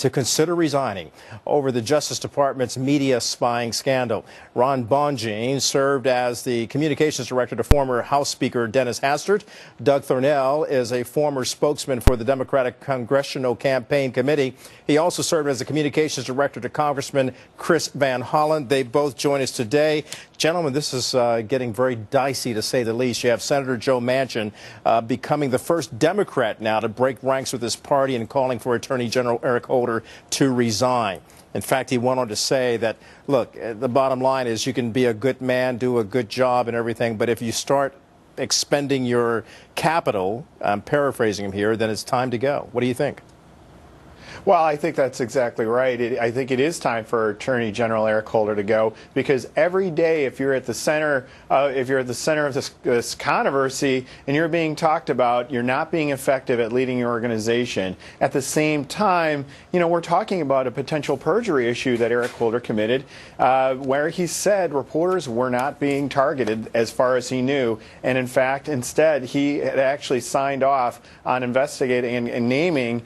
to consider resigning over the Justice Department's media spying scandal. Ron Bonjean served as the communications director to former House Speaker Dennis Hastert. Doug Thornell is a former spokesman for the Democratic Congressional Campaign Committee. He also served as the communications director to Congressman Chris Van Hollen. They both join us today. Gentlemen, this is getting very dicey, to say the least. You have Senator Joe Manchin becoming the first Democrat now to break ranks with his party and calling for Attorney General Eric Holder to resign. In fact, he went on to say that, look, the bottom line is you can be a good man, do a good job and everything, but if you start expending your capital, I'm paraphrasing him here, then it's time to go. What do you think? Well, I think that's exactly right. I think it is time for Attorney General Eric Holder to go, because every day, if you're at the center, of this controversy and you're being talked about, you're not being effective at leading your organization. At the same time, we're talking about a potential perjury issue that Eric Holder committed, where he said reporters were not being targeted as far as he knew, and in fact, instead, he had actually signed off on investigating and naming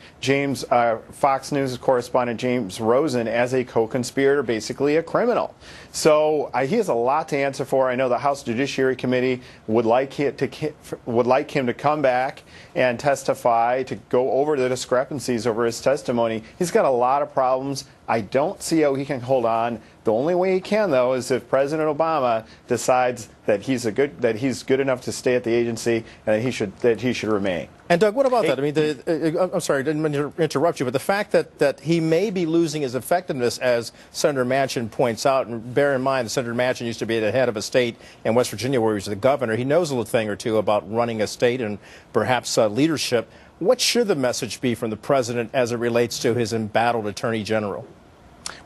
Fox News correspondent James Rosen as a co-conspirator, basically a criminal. So he has a lot to answer for. I know the House Judiciary Committee would like him to come back and testify, to go over the discrepancies over his testimony. He's got a lot of problems. I don't see how he can hold on. The only way he can, though, is if President Obama decides that he's good enough to stay at the agency and that he should remain. And Doug, what about that? I mean, I'm sorry, I didn't mean to interrupt you, but the fact that he may be losing his effectiveness, as Senator Manchin points out, and bear in mind that Senator Manchin used to be the head of a state in West Virginia where he was the governor. He knows a little thing or two about running a state and perhaps leadership. What should the message be from the president as it relates to his embattled attorney general?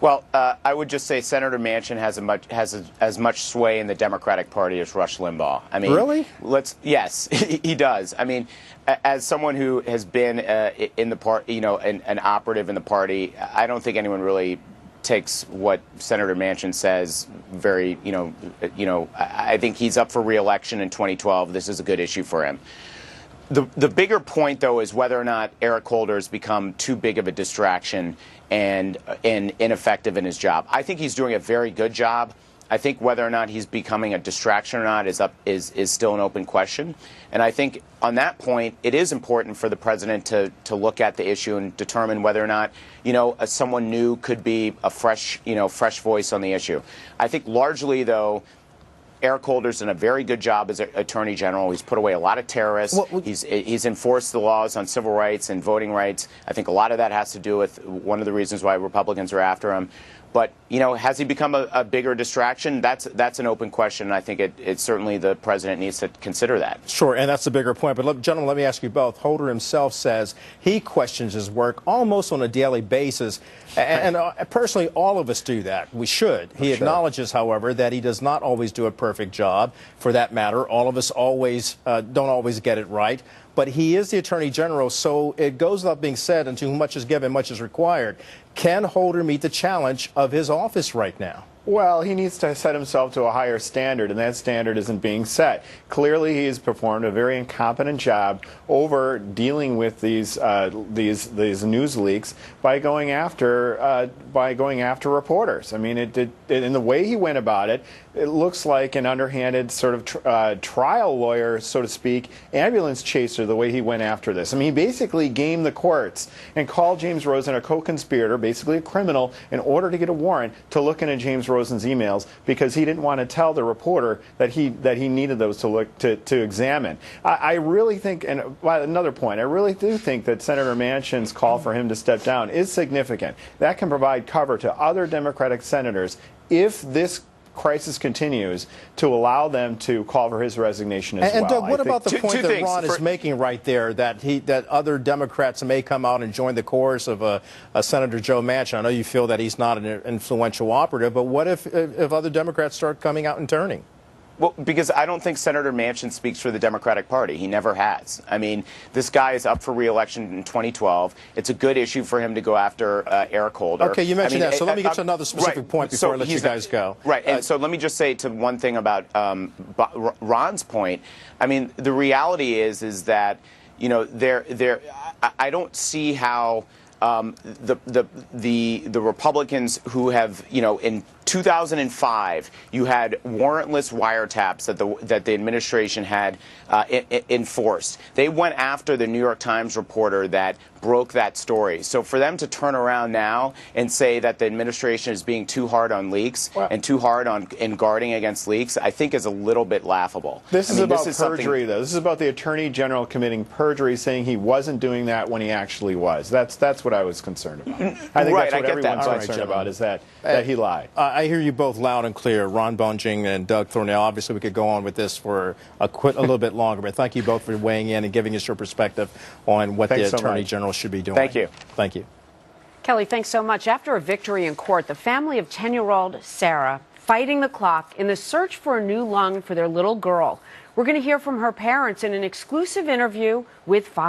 Well, I would just say Senator Manchin has as much sway in the Democratic Party as Rush Limbaugh. I mean, really? Yes, he does. I mean, as someone who has been in the party, an operative in the party, I don't think anyone really takes what Senator Manchin says very, I think he's up for re-election in 2012. This is a good issue for him. The bigger point, though, is whether or not Eric Holder has become too big of a distraction and ineffective in his job. I think he's doing a very good job. I think whether or not he's becoming a distraction or not is still an open question. And I think on that point, it is important for the president to look at the issue and determine whether or not, someone new could be a fresh voice on the issue. I think largely, though, Eric Holder's done a very good job as Attorney General. He's put away a lot of terrorists. He's enforced the laws on civil rights and voting rights. I think a lot of that has to do with one of the reasons why Republicans are after him. But, has he become a bigger distraction? That's an open question, and I think it's certainly the president needs to consider that. Sure, and that's the bigger point. But, gentlemen, let me ask you both. Holder himself says he questions his work almost on a daily basis. And personally, all of us do that. We should. He acknowledges, however, that he does not always do a perfect job. For that matter, all of us don't always get it right. But he is the Attorney General, so it goes without being said, and to whom much is given, much is required. Can Holder meet the challenge of his office right now? Well, he needs to set himself to a higher standard, and that standard isn't being set. Clearly, he has performed a very incompetent job over dealing with these news leaks by going after reporters. I mean, in the way he went about it, it looks like an underhanded sort of trial lawyer, so to speak, ambulance chaser, the way he went after this. I mean, he basically gamed the courts and called James Rosen a co-conspirator, basically a criminal, in order to get a warrant to look into James Rosen's emails, because he didn't want to tell the reporter that he needed those to examine. I really think, and another point, I really do think that Senator Manchin's call for him to step down is significant. That can provide cover to other Democratic senators if this crisis continues, to allow them to call for his resignation as well. And Doug, what about the point that Ron is making right there, that other Democrats may come out and join the chorus of a Senator Joe Manchin? I know you feel that he's not an influential operative, but what if other Democrats start coming out and turning? Well, because I don't think Senator Manchin speaks for the Democratic Party. He never has. I mean, this guy is up for re-election in 2012. It's a good issue for him to go after Eric Holder. Okay, you mentioned that, so let me get to another specific point before I let you guys go. Right, and so let me just say to one thing about Ron's point. I mean, the reality is that, I don't see how the Republicans who have, in 2005, you had warrantless wiretaps that the administration had enforced. They went after the New York Times reporter that broke that story. So for them to turn around now and say that the administration is being too hard on leaks and too hard in guarding against leaks, I think is a little bit laughable. This is about perjury, though. This is about the Attorney General committing perjury, saying he wasn't doing that when he actually was. That's what I was concerned about. I think that's what everyone's concerned about, is that he lied. I hear you both loud and clear, Ron Bonjean and Doug Thornell. Obviously, we could go on with this for a little bit longer, but thank you both for weighing in and giving us your perspective on what the Attorney General should be doing. Thank you. Thank you. Kelly, thanks so much. After a victory in court, the family of 10-year-old Sarah fighting the clock in the search for a new lung for their little girl. We're going to hear from her parents in an exclusive interview with Fox